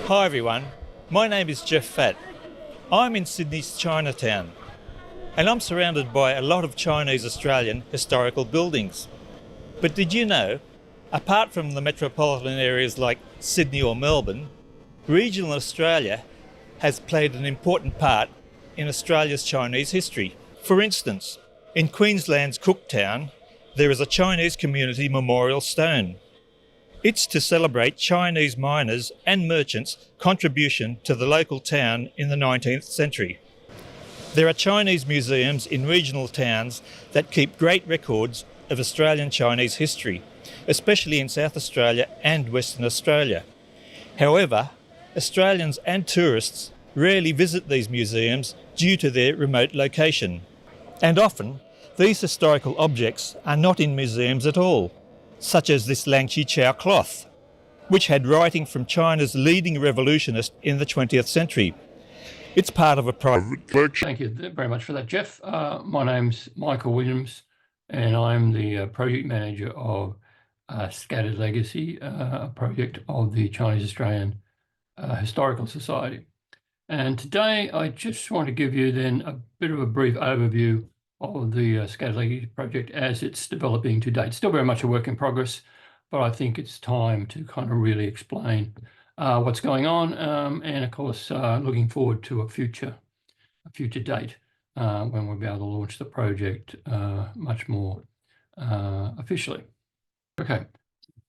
Hi everyone, my name is Jeff Fatt. I'm in Sydney's Chinatown and I'm surrounded by a lot of Chinese Australian historical buildings. But did you know, apart from the metropolitan areas like Sydney or Melbourne, regional Australia has played an important part in Australia's Chinese history. For instance, in Queensland's Cooktown, there is a Chinese community memorial stone. It's to celebrate Chinese miners' and merchants' contribution to the local town in the 19th century. There are Chinese museums in regional towns that keep great records of Australian Chinese history, especially in South Australia and Western Australia. However, Australians and tourists rarely visit these museums due to their remote location. And often, these historical objects are not in museums at all, such as this Lang Chichao cloth, which had writing from China's leading revolutionist in the 20th century. It's part of a private collection. Thank you very much for that, Jeff. My name's Michael Williams, and I'm the project manager of Scattered Legacy, a project of the Chinese Australian Historical Society. And today I just want to give you then a bit of a brief overview of the Scattered Legacy project as it's developing to date. Still very much a work in progress, but I think it's time to kind of really explain what's going on, and of course looking forward to a future date when we'll be able to launch the project much more officially. Okay,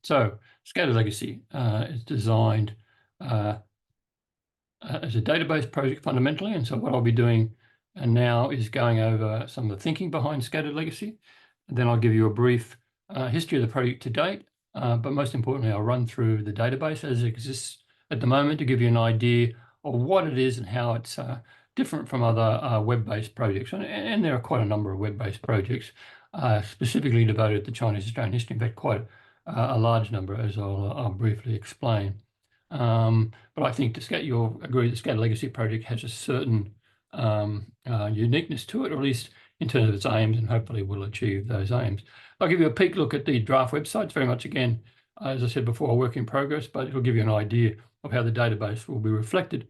so Scattered Legacy is designed as a database project fundamentally, and so what I'll be doing now is going over some of the thinking behind Scattered Legacy, and then I'll give you a brief history of the project to date, but most importantly I'll run through the database as it exists at the moment to give you an idea of what it is and how it's different from other web-based projects, and there are quite a number of web-based projects specifically devoted to Chinese Australian history, in fact quite a large number, as I'll briefly explain. But I think you'll agree the Scattered Legacy project has a certain uniqueness to it, or at least in terms of its aims, and hopefully will achieve those aims. I'll give you a peek look at the draft website. It's very much, again, as I said before, a work in progress, but it'll give you an idea of how the database will be reflected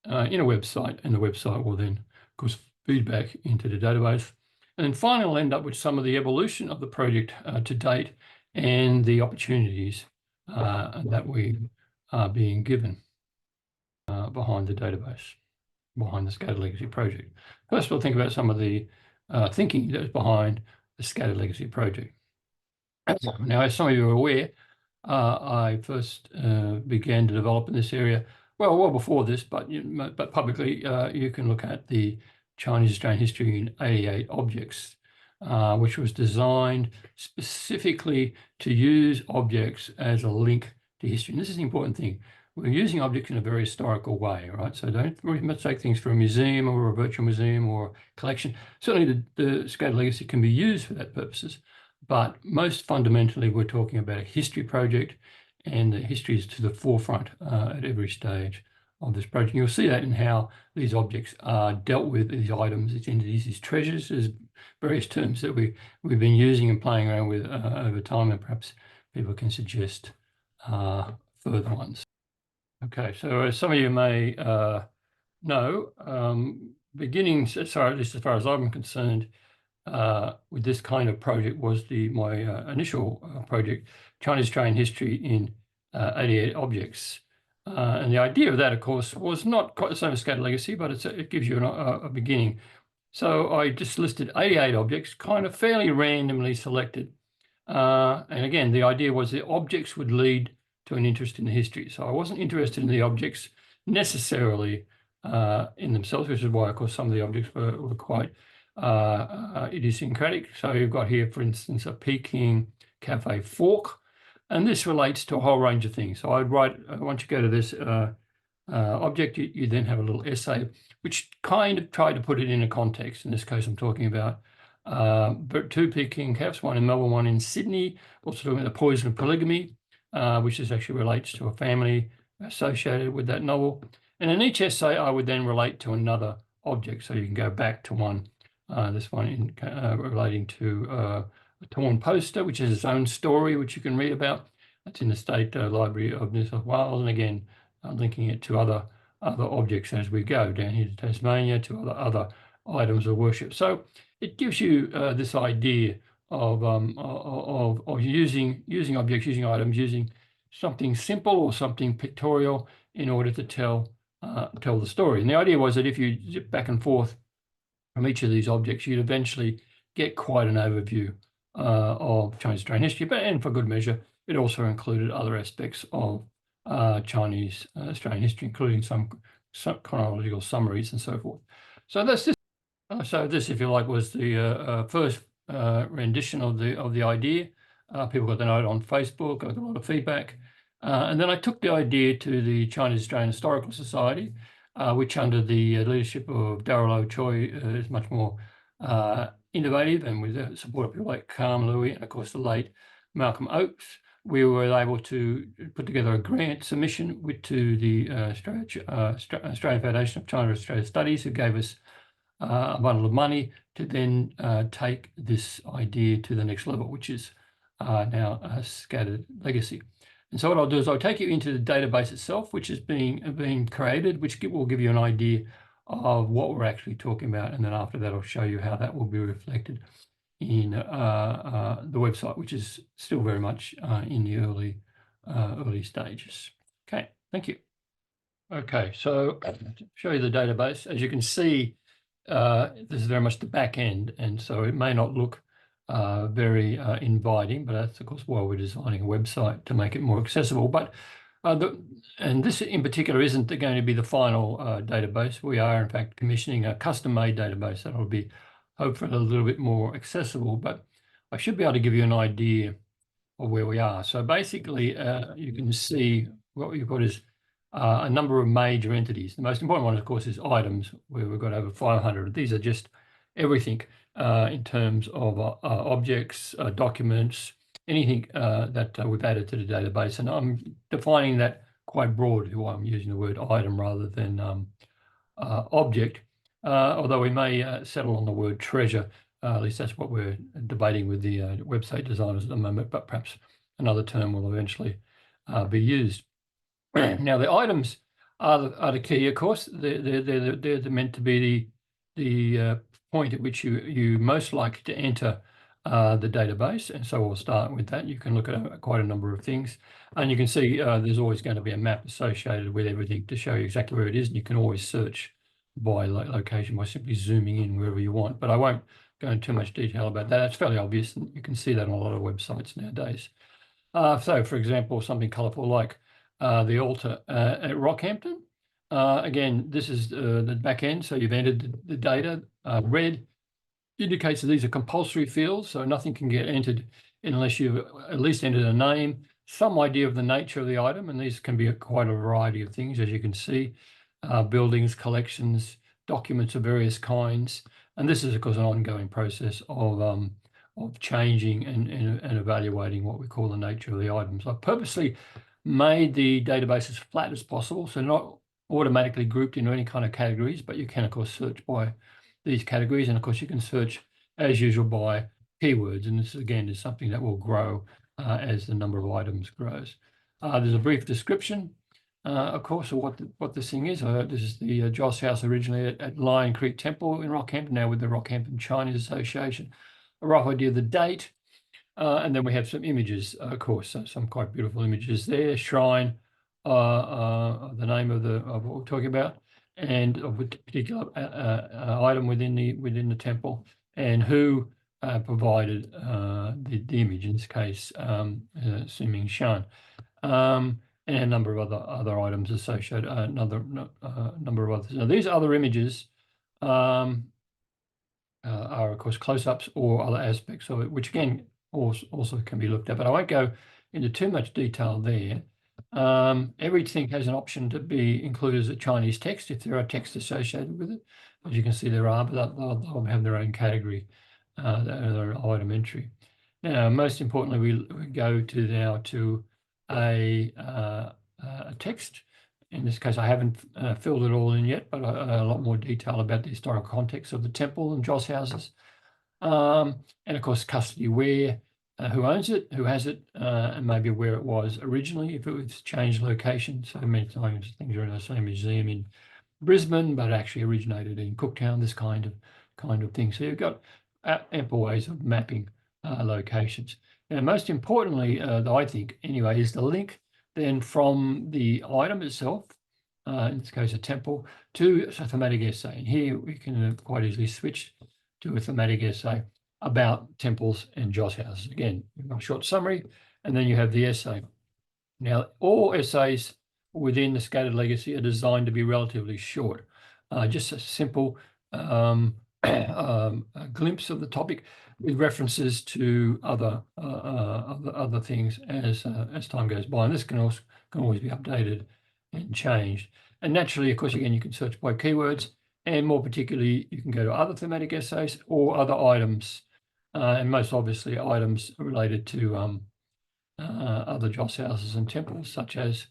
in a website, and the website will then, of course, feed back into the database. And then finally, we'll end up with some of the evolution of the project to date and the opportunities that we are being given behind the database, behind the Scattered Legacy project. First, we'll think about some of the thinking that is behind the Scattered Legacy project. Now, as some of you are aware, I first began to develop in this area well before this, but publicly you can look at the Chinese Australian History in 88 Objects, which was designed specifically to use objects as a link to history. And this is the important thing. We're using objects in a very historical way, right? So don't mistake things for a museum or a virtual museum or collection. Certainly the Scattered Legacy can be used for that purposes, but most fundamentally, we're talking about a history project, and the history is to the forefront at every stage of this project. You'll see that in how these objects are dealt with, these items, these entities, these treasures. There's various terms that we've been using and playing around with over time, and perhaps people can suggest further ones. Okay, so as some of you may know, beginning, sorry, at least as far as I'm concerned, with this kind of project was my initial project, Chinese Australian History in 88 Objects. And the idea of that, of course, was not quite the same as Scattered Legacy, but it gives you a beginning. So I just listed 88 objects, kind of fairly randomly selected. And again, the idea was the objects would lead to an interest in the history. So I wasn't interested in the objects necessarily in themselves, which is why, of course, some of the objects were quite idiosyncratic. So you've got here, for instance, a Peking cafe fork, and this relates to a whole range of things. So I'd write, once you go to this object, you then have a little essay, which kind of tried to put it in a context. In this case, I'm talking about two Peking cafes, one in Melbourne, one in Sydney, also talking about the poison of polygamy, which is actually relates to a family associated with that novel. And in each essay, I would then relate to another object. So you can go back to one, this one relating to a torn poster, which is its own story, which you can read about. That's in the State Library of New South Wales. And again, linking it to other objects as we go down here to Tasmania, to other items of worship. So it gives you this idea of using objects, using items, using something simple or something pictorial in order to tell the story. And the idea was that if you zip back and forth from each of these objects, you'd eventually get quite an overview of Chinese Australian history. And for good measure, it also included other aspects of Chinese Australian history, including some chronological summaries and so forth. So that's this. So this, if you like, was the first rendition of the idea. People got the note on Facebook. I got a lot of feedback. And then I took the idea to the Chinese Australian Historical Society, which under the leadership of Darryl O'Choi is much more innovative, and with the support of people like Carm Louis and of course the late Malcolm Oakes, we were able to put together a grant submission to the Australian Foundation of China Australia Studies, who gave us a bundle of money to then take this idea to the next level, which is now a scattered legacy. And so what I'll do is I'll take you into the database itself, which is being created, which will give you an idea of what we're actually talking about. And then after that, I'll show you how that will be reflected in the website, which is still very much in the early stages. Okay, thank you. Okay, so to show you the database, as you can see, this is very much the back end, and so it may not look very inviting, but that's of course why we're designing a website, to make it more accessible. But and this in particular isn't going to be the final database. We are in fact commissioning a custom-made database that will be hopefully a little bit more accessible, but I should be able to give you an idea of where we are. So basically, you can see what we've got is a number of major entities. The most important one, of course, is items, where we've got over 500. These are just everything in terms of objects, documents, anything that we've added to the database. And I'm defining that quite broad, why I'm using the word item rather than object, although we may settle on the word treasure. At least that's what we're debating with the website designers at the moment, but perhaps another term will eventually be used. Now, the items are the key, of course. They're meant to be the point at which you most likely to enter the database. And so we'll start with that. You can look at quite a number of things. And you can see there's always going to be a map associated with everything to show you exactly where it is. And you can always search by location by simply zooming in wherever you want. But I won't go into too much detail about that. It's fairly obvious. And you can see that on a lot of websites nowadays. So, for example, something colourful like the altar at Rockhampton. Again, this is the back end. So you've entered the data. Red indicates that these are compulsory fields, so nothing can get entered unless you've at least entered a name, some idea of the nature of the item, and these can be quite a variety of things, as you can see, buildings, collections, documents of various kinds. And this is, of course, an ongoing process of changing and evaluating what we call the nature of the items. I've purposely made the database as flat as possible, so not automatically grouped into any kind of categories, but you can, of course, search by these categories. And of course, you can search as usual by keywords. And this, again, is something that will grow as the number of items grows. There's a brief description, of course, of what this thing is. This is the Joss House originally at Lion Creek Temple in Rockhampton, now with the Rockhampton Chinese Association. A rough idea of the date. And then we have some images, of course, so some quite beautiful images there. Shrine, the name of what we're talking about, and of a particular item within the temple, and who provided the image, in this case, Suming Shan, and a number of other items associated, another number of others. Now, these other images are, of course, close-ups or other aspects of it, which again also can be looked at, but I won't go into too much detail there. Everything has an option to be included as a Chinese text if there are texts associated with it. As you can see, there are, but they'll have their own category, their item entry. Now, most importantly, we go to a text. In this case, I haven't filled it all in yet, but a lot more detail about the historical context of the temple and joss houses. And of course, custody where, who owns it, who has it, and maybe where it was originally, if it was changed location. So many times things are in the same museum in Brisbane, but actually originated in Cooktown, this kind of thing. So you've got ample ways of mapping locations. And most importantly, I think anyway, is the link then from the item itself, in this case a temple, to a thematic essay. And here we can quite easily switch to a thematic essay about temples and joss houses. Again, you've got a short summary, and then you have the essay. Now, all essays within the Scattered Legacy are designed to be relatively short, just a simple a glimpse of the topic with references to other things as time goes by, and this can always be updated and changed. And naturally, of course, again, you can search by keywords, and more particularly, you can go to other thematic essays or other items, and most obviously items related to other joss houses and temples, such as,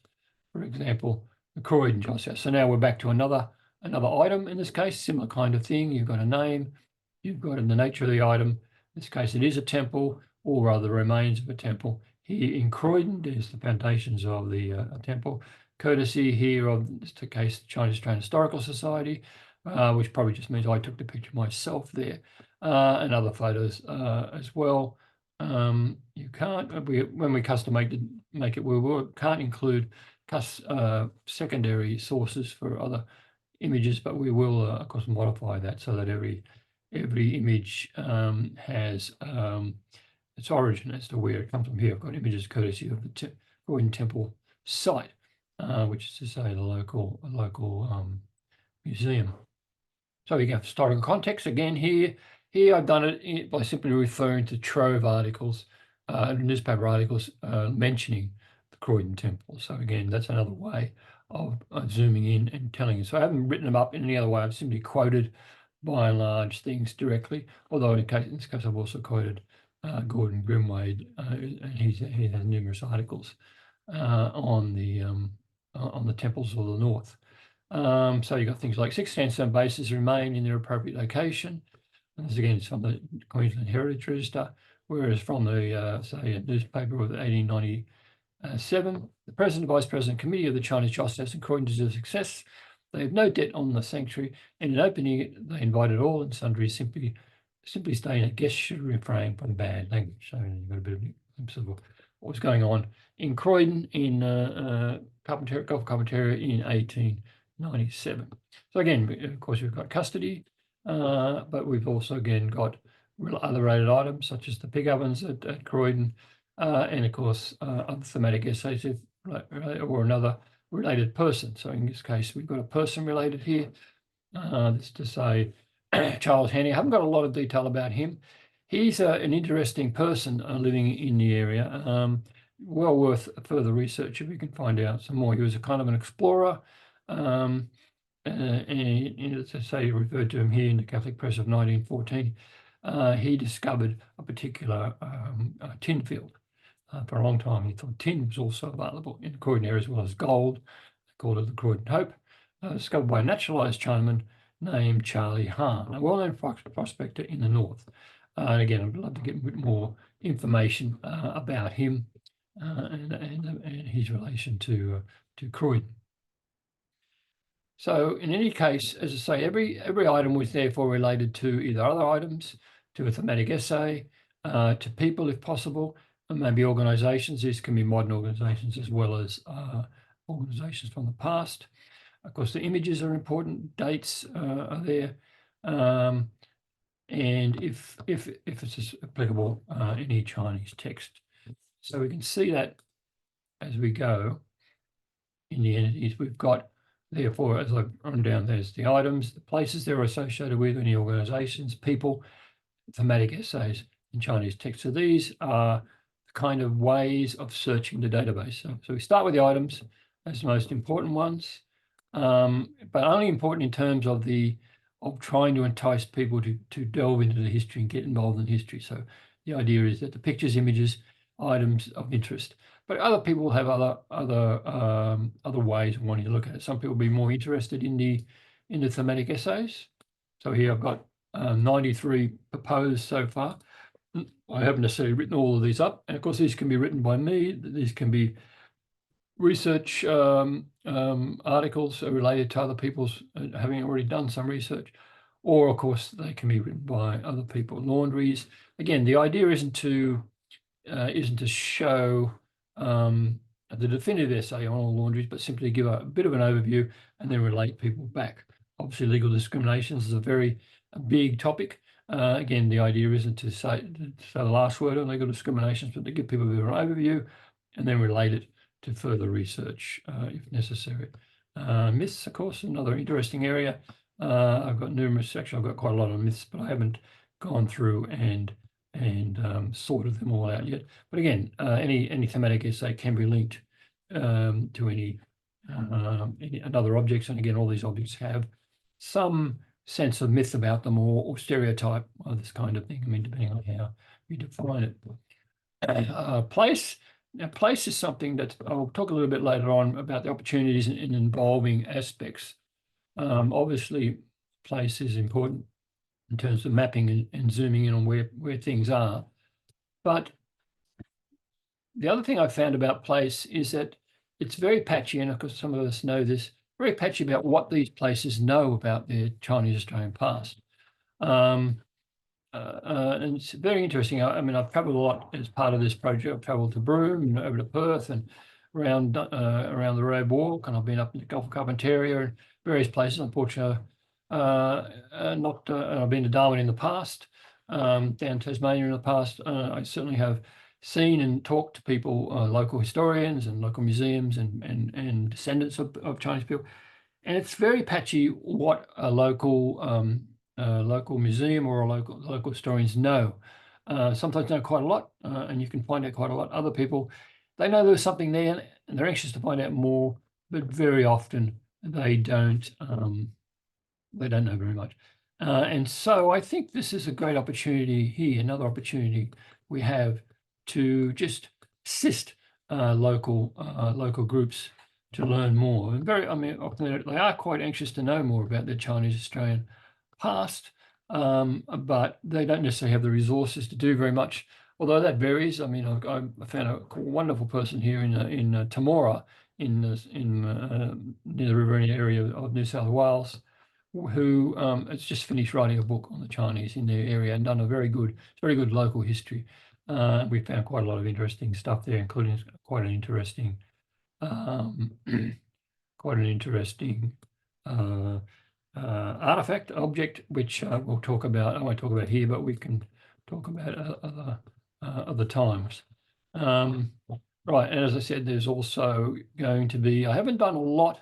for example, the Croydon joss house. So now we're back to another item in this case, similar kind of thing. You've got a name, you've got in the nature of the item. In this case, it is a temple, or rather the remains of a temple. Here in Croydon, there's the foundations of the temple, courtesy here of, in this case, the Chinese Australian Historical Society, which probably just means I took the picture myself there, and other photos as well. You can't, when we custom make it, we can't include secondary sources for other images, but we will, of course, modify that so that every image has its origin as to where it comes from. Here I've got images courtesy of the Croydon Temple site, which is to say the local museum. So we have historical context again here. Here I've done it by simply referring to Trove articles, newspaper articles mentioning the Croydon Temple. So again, that's another way of zooming in and telling you. So I haven't written them up in any other way. I've simply quoted, by and large, things directly. Although in this case, I've also quoted Gordon Grimwade, and he has numerous articles on the temples of the north. So you've got things like 6 sandstone bases remain in their appropriate location. And this again is from the Queensland Heritage Register, whereas from the say a newspaper of 1897, the President and Vice President Committee of the Chinese Joss House in Croydon deserve success. They have no debt on the sanctuary, and in opening it, they invited all and sundry simply staying that guests should refrain from bad language. So you've got a bit of a glimpse of what was going on in Croydon in Gulf Carpentaria in 1897. So again, of course, we've got custody, but we've also again got other related items such as the pig ovens at Croydon, and of course other thematic essays or another related person. So in this case, we've got a person related here. This to say Charles Henny. I haven't got a lot of detail about him. He's an interesting person living in the area. Well worth further research if we can find out some more. He was a kind of an explorer, and as I say, referred to him here in the Catholic Press of 1914. He discovered a particular tin field. For a long time, he thought tin was also available in the Croydon area as well as gold. They called it the Croydon Hope. Discovered by a naturalised Chinaman named Charlie Hahn, a well-known prospector in the north. And again, I'd love to get a bit more information about him and his relation to Croydon. So in any case, as I say, every item was therefore related to either other items, to a thematic essay, to people if possible, and maybe organisations. These can be modern organisations as well as organisations from the past. Of course, the images are important, dates are there, and if it's applicable, any Chinese text. So we can see that as we go in the entities we've got. Therefore, as I've run down, there's the items, the places they're associated with, any organisations, people, thematic essays in Chinese text. So these are the kind of ways of searching the database. So we start with the items as the most important ones, but only important in terms of trying to entice people to delve into the history and get involved in history. So the idea is that the pictures, images, items of interest. But other people have other ways of wanting to look at it. Some people will be more interested in the thematic essays. So here I've got 93 proposed so far. I haven't necessarily written all of these up, and of course these can be written by me. These can be research articles related to other people's having already done some research, or of course they can be written by other people. Laundries. Again, the idea isn't to show the definitive essay on all laundries, but simply give a bit of an overview and then relate people back. Obviously, legal discriminations is a very big topic. Again, the idea isn't to say the last word on legal discriminations, but to give people a bit of an overview and then relate it to further research if necessary. Myths, of course, another interesting area. I've got numerous, actually I've got quite a lot of myths, but I haven't gone through and sorted them all out yet. But again, any thematic essay can be linked to any other objects. And again, all these objects have some sense of myth about them or stereotype or this kind of thing. I mean, depending on how you define it. Place. Now, place is something that I'll talk a little bit later on about the opportunities in involving aspects. Obviously, place is important in terms of mapping and zooming in on where things are. But the other thing I found about place is that it's very patchy, and of course some of us know this, very patchy about what these places know about their Chinese Australian past. And it's very interesting. I mean, I've travelled a lot as part of this project. I've travelled to Broome and over to Perth and around the Road Walk, and I've been up in the Gulf of Carpentaria and various places. Unfortunately, I've been to Darwin in the past, down Tasmania in the past. I certainly have seen and talked to people, local historians and local museums and descendants of Chinese people, and it's very patchy what a local museum or a local historians know. Sometimes know quite a lot, and you can find out quite a lot. Other people, they know there's something there and they're anxious to find out more, but very often they don't know very much. And so I think this is a great opportunity here, another opportunity we have to just assist local groups to learn more. And often they are quite anxious to know more about their Chinese Australian past, but they don't necessarily have the resources to do very much, although that varies. I mean, I found a wonderful person here in Temora, near the Riverina area of New South Wales, who has just finished writing a book on the Chinese in their area and done a very good local history. We found quite a lot of interesting stuff there, including quite an interesting artifact object, which we'll talk about. I won't talk about here, but we can talk about other times. Right, and as I said, there's also going to be, I haven't done a lot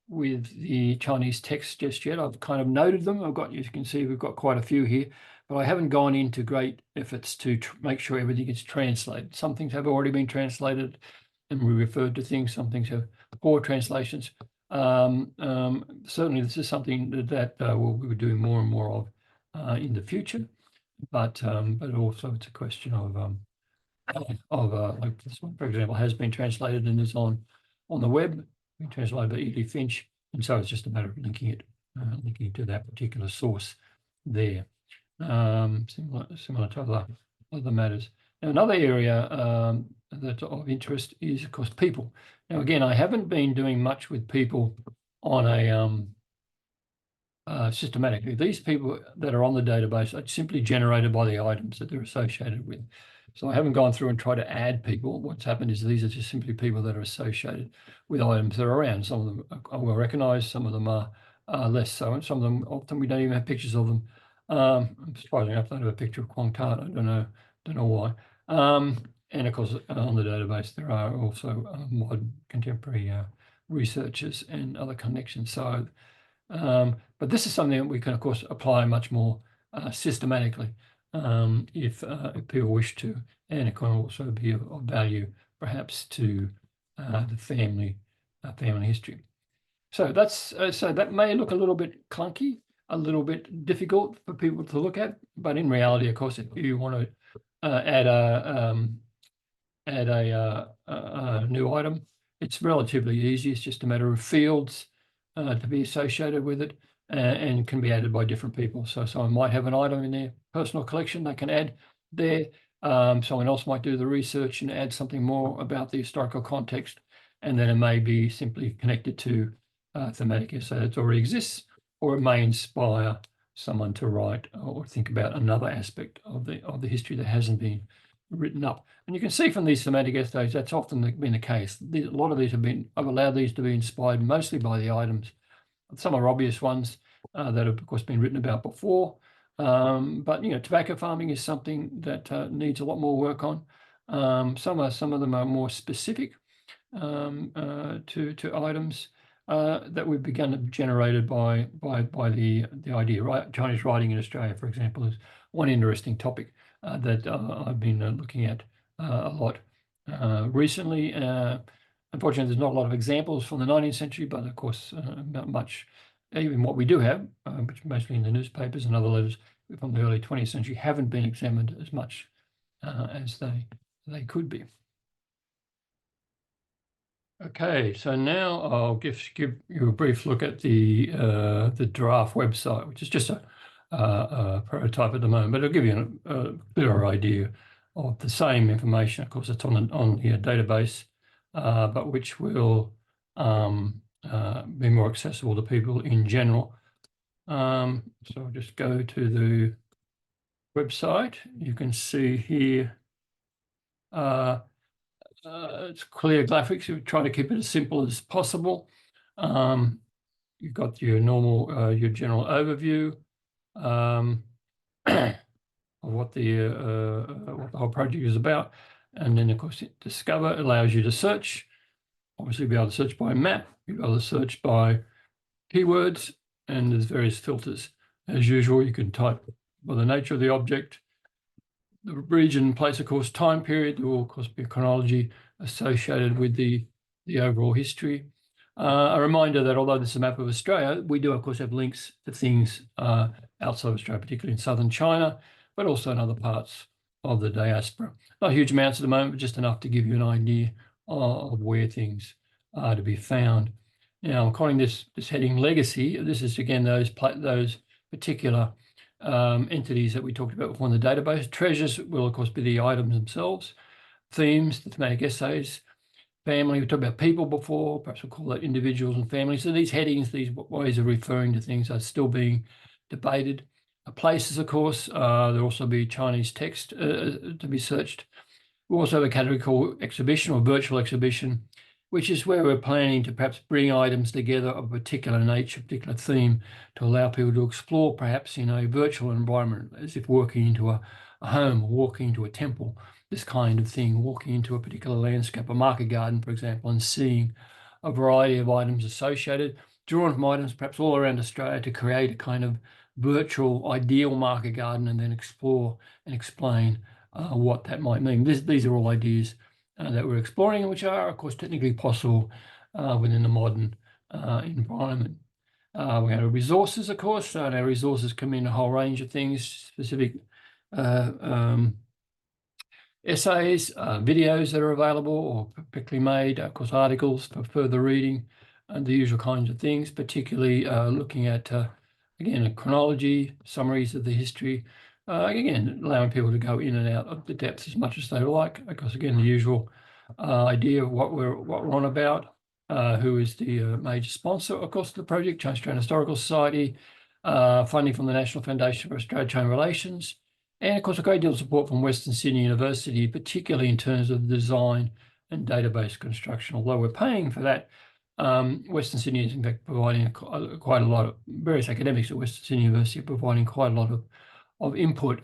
with the Chinese text just yet. I've kind of noted them. You can see we've got quite a few here, but I haven't gone into great efforts to make sure everything is translated. Some things have already been translated and we referred to things. Some things have poor translations. Certainly this is something that we'll be doing more and more of in the future, but also it's a question of like this one, for example, has been translated and is on the web, been translated by Ely Finch, and so it's just a matter of linking to that particular source there. Similar to other matters. Now, another area that's of interest is, of course, people. Now, again, I haven't been doing much with people on a systematically. These people that are on the database are simply generated by the items that they're associated with. So I haven't gone through and tried to add people. What's happened is these are just simply people that are associated with items that are around. Some of them are well recognized, some of them are less so, and some of them often we don't even have pictures of them. Surprisingly enough, I don't have a picture of Quang Tart. I don't know why. And of course, on the database, there are also modern contemporary researchers and other connections. So, but this is something that we can, of course, apply much more systematically if people wish to, and it can also be of value, perhaps, to the family history. So that may look a little bit clunky, a little bit difficult for people to look at, but in reality, of course, if you want to add a new item, it's relatively easy. It's just a matter of fields to be associated with it, and can be added by different people. So someone might have an item in their personal collection they can add there. Someone else might do the research and add something more about the historical context, and then it may be simply connected to a thematic essay that already exists, or it may inspire someone to write or think about another aspect of the history that hasn't been written up. And you can see from these thematic essays that's often been the case. A lot of these I've allowed these to be inspired mostly by the items. Some are obvious ones that have, of course, been written about before. But tobacco farming is something that needs a lot more work on. Some of them are more specific to items that we've begun generated by the idea. Right, Chinese writing in Australia, for example, is one interesting topic that I've been looking at a lot recently. Unfortunately, there's not a lot of examples from the 19th century, but of course, not much. Even what we do have, which mostly in the newspapers and other letters from the early 20th century, haven't been examined as much as they could be. Okay, so now I'll give you a brief look at the draft website, which is just a prototype at the moment, but it'll give you a clearer idea of the same information. Of course, it's on the database, but which will be more accessible to people in general. So I'll just go to the website. You can see here it's clear graphics. We try to keep it as simple as possible. You've got your normal, your general overview of what the whole project is about, and then of course Discover allows you to search. Obviously, be able to search by map, you'll be able to search by keywords, and there's various filters. As usual, you can type by the nature of the object, the region, place, of course, time period. There will, of course, be a chronology associated with the overall history. A reminder that although this is a map of Australia, we do, of course, have links to things outside of Australia, particularly in southern China, but also in other parts of the diaspora. Not huge amounts at the moment, but just enough to give you an idea of where things are to be found. Now, I'm calling this heading Legacy. This is, again, those particular entities that we talked about before in the database. Treasures will, of course, be the items themselves. Themes, the thematic essays. Family, we talked about people before, perhaps we'll call that individuals and families. So these headings, these ways of referring to things are still being debated. Places, of course, there'll also be Chinese text to be searched. We also have a category called exhibition or virtual exhibition, which is where we're planning to perhaps bring items together of a particular nature, particular theme, to allow people to explore perhaps in a virtual environment, as if walking into a home, or walking into a temple, this kind of thing, walking into a particular landscape, a market garden, for example, and seeing a variety of items associated, drawn from items perhaps all around Australia to create a kind of virtual ideal market garden, and then explore and explain what that might mean. These are all ideas that we're exploring, and which are, of course, technically possible within the modern environment. We have resources, of course, and our resources come in a whole range of things, specific essays, videos that are available or particularly made, of course, articles for further reading, and the usual kinds of things, particularly looking at, again, a chronology, summaries of the history, again, allowing people to go in and out of the depths as much as they like, because, again, the usual idea of what we're on about, who is the major sponsor, of course, of the project, Chinese Australian Historical Society, funding from the National Foundation for Australia-China Relations, and, of course, a great deal of support from Western Sydney University, particularly in terms of design and database construction. Although we're paying for that, Western Sydney is, in fact, providing quite a lot of, various academics at Western Sydney University are providing quite a lot of input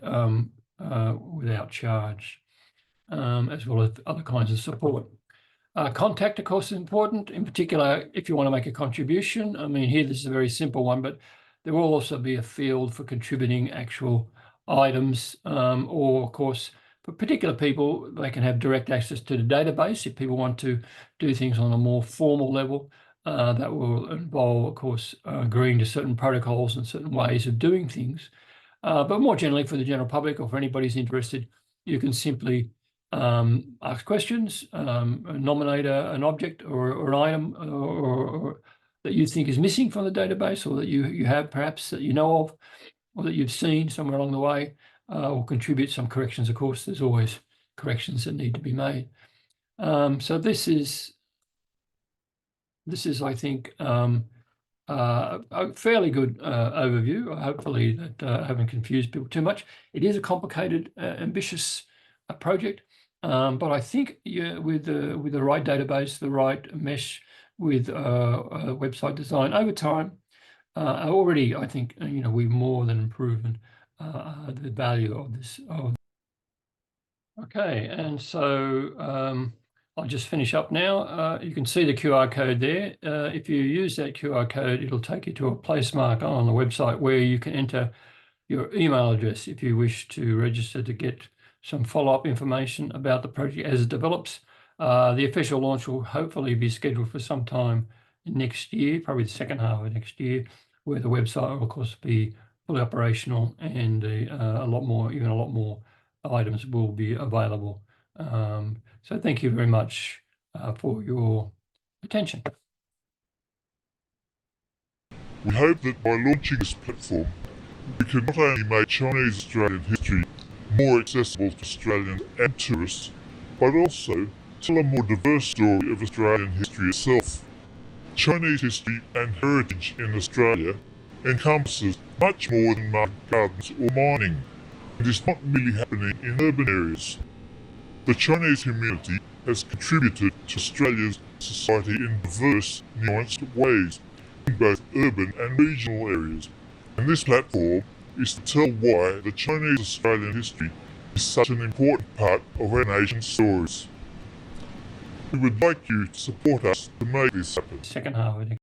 without charge, as well as other kinds of support. Contact, of course, is important, in particular, if you want to make a contribution. I mean, here, this is a very simple one, but there will also be a field for contributing actual items, or, of course, for particular people, they can have direct access to the database if people want to do things on a more formal level. That will involve, of course, agreeing to certain protocols and certain ways of doing things. But more generally, for the general public or for anybody who's interested, you can simply ask questions, nominate an object or an item or that you think is missing from the database, or that you have perhaps that you know of, or that you've seen somewhere along the way, or contribute some corrections. Of course, there's always corrections that need to be made. So this is, I think, a fairly good overview. Hopefully that I haven't confused people too much. It is a complicated, ambitious project, but I think with the right database, the right mesh with website design over time, already I think we've more than proven the value of this. Okay, and so I'll just finish up now. You can see the QR code there. If you use that QR code, it'll take you to a place marker on the website where you can enter your email address if you wish to register to get some follow-up information about the project as it develops. The official launch will hopefully be scheduled for some time next year, probably the second half of next year, where the website will, of course, be fully operational and even a lot more items will be available. So thank you very much for your attention. We hope that by launching this platform, we can not only make Chinese Australian history more accessible to Australians and tourists, but also tell a more diverse story of Australian history itself. Chinese history and heritage in Australia encompasses much more than market gardens or mining. It is not merely happening in urban areas. The Chinese community has contributed to Australia's society in diverse, nuanced ways, in both urban and regional areas, and this platform is to tell why the Chinese Australian history is such an important part of our nation's stories. We would like you to support us to make this happen. Second half, I think.